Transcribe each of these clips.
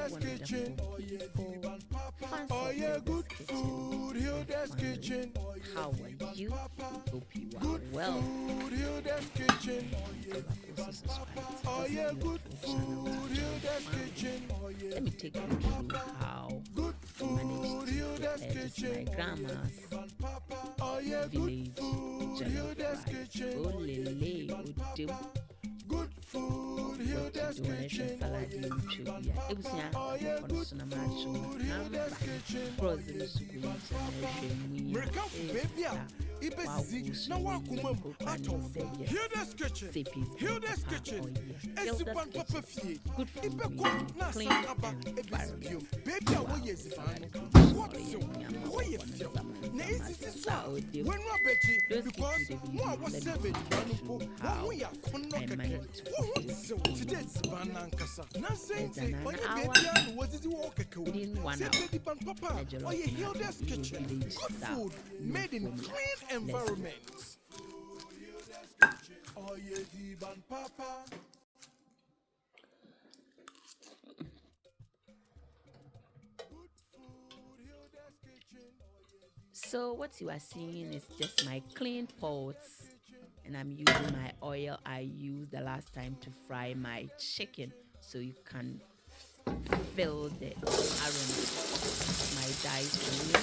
Hilda's Kitchen. Oh yeah, good food. Hilda's Kitchen. How are you? Hope you are Good well. food. Hilda's Kitchen. Oh yeah, good food. Hilda's Kitchen. Let me take you through how Good I managed food. to Hilda's prepare this my Kitchen. grandma's Oh yeah, good village food. jollof Hilda's rice. Kitchen. Oh lele, udim. Good food. Hilda's Kitchen. Salad in trivia. Ebusia. Oh yeah, good Konusuna food. macho. Hilda's Kitchen. Frozen soup. American baby, Ibesi, now welcome Hilda's Kitchen. Hilda's Kitchen. Esipan Papa Fee. Good food, Ibeko, clean Nasa Abba, and Ebesium. Baby, away is what's your way? Naisi so. When Rabeji, because one was 7 Banupo, we are Konoka. So today's Banankasa. Nancy, when you baby, what is the walk? Within 1 hour, Baby Papa, oh, you Hilda's Kitchen. Good food made in clean environments. Oh, yeah, Diban Papa. So what you are seeing is just my clean pots, and I'm using my oil I used the last time to fry my chicken, so you can feel the aroma of my diced onion.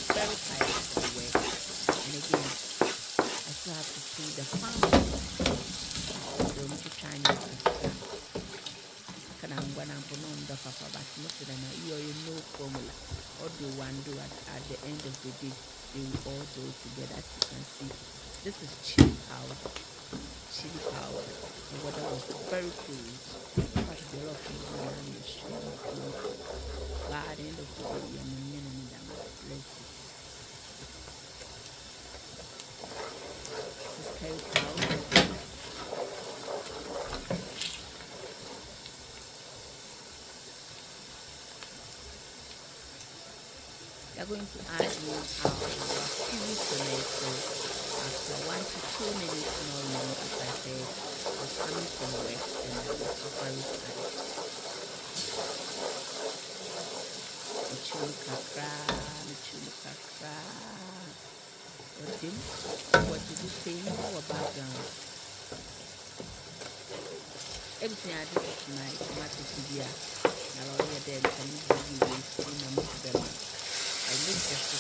Very tired for work, and again I still have to feed the family, so I'm trying to kanangwa na mponondo papa, but most of them are no formula. All do one do at the end of the day, they will all go together. As you can see, this is chili powder. The water was very cold, but the rock is very extremely cold. But at the end of the day, I'm a minimum that let's see. This is curry powder. We are going to add in our kiwi tomato after 1 to 2 minutes more long. As I said, I was coming from work and I was very tired. Chili kakra. What did you say? How about everything I did is my tomato severe. Now already then can you give you them? I look just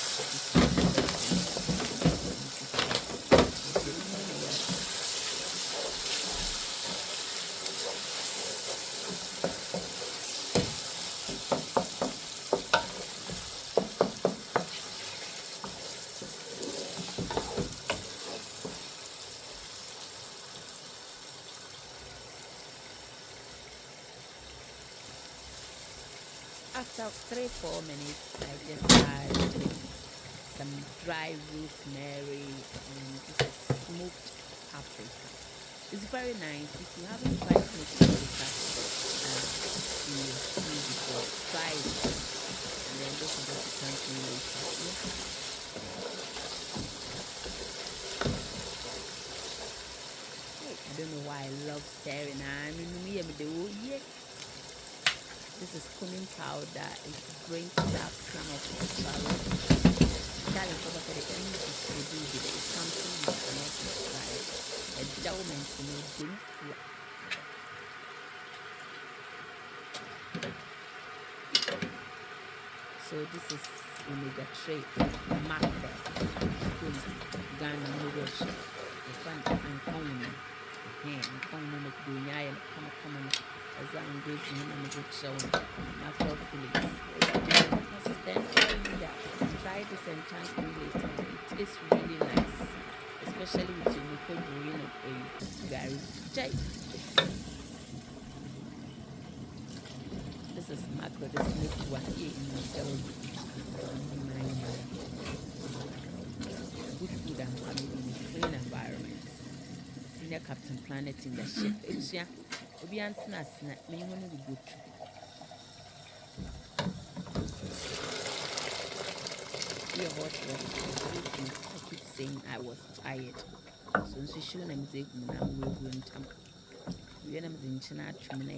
after 3-4 minutes, I just add some dry rosemary and this is smoked paprika. It's very nice. If you haven't tried smoked paprika in your stew before, try it. And then this is what you can do later. I don't know why I love stirring. This is cumin powder. It brings that kind of salad. That is what the enemy is to do with it. It's something you cannot describe. A element in a deep flour. So this is omega 3 mackerel, Ghana noodles, the fun and common. And common with the eye and common. As I'm going to him and good show, mackerel fillets. Try this and chance me later. It is really nice, especially with your Nico Green and Gary J. This is mackerel, this next one here in the show. Good food and family in a clean environment. Senior Captain Planet in the ship. It's yeah. Obi answer me when we go to. Your hot water. I keep saying I was tired. So she showed them the now we're going to. We are in China, China,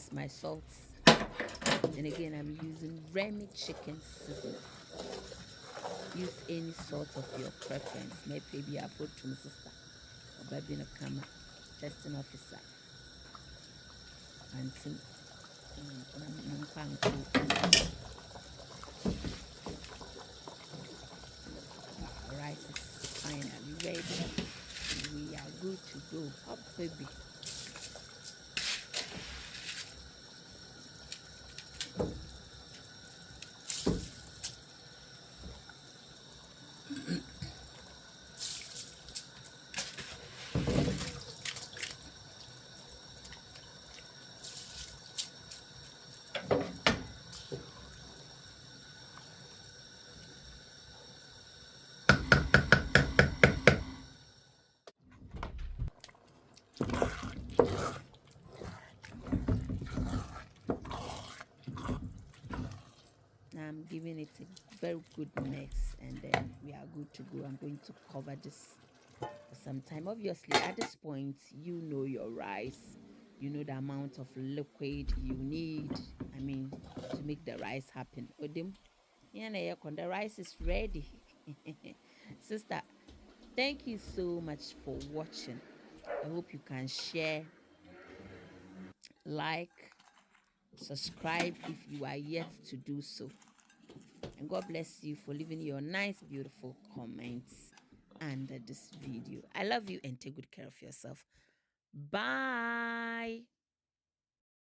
is my salt. And again, I'm using Remy chicken seasoning. Use any salt of your preference. Maybe I put to sister or baby no kama testing officer. Auntie. Rice is finally ready. We are good to go. Up, baby. Now I'm giving it a very good mix and then we are good to go. I'm going to cover this for some time. Obviously, at this point, you know your rice. You know the amount of liquid you need. I mean, to make the rice happen. Odim, the rice is ready. Sister, thank you so much for watching. I hope you can share, like, subscribe if you are yet to do so. And God bless you for leaving your nice, beautiful comments under this video. I love you and take good care of yourself. Bye.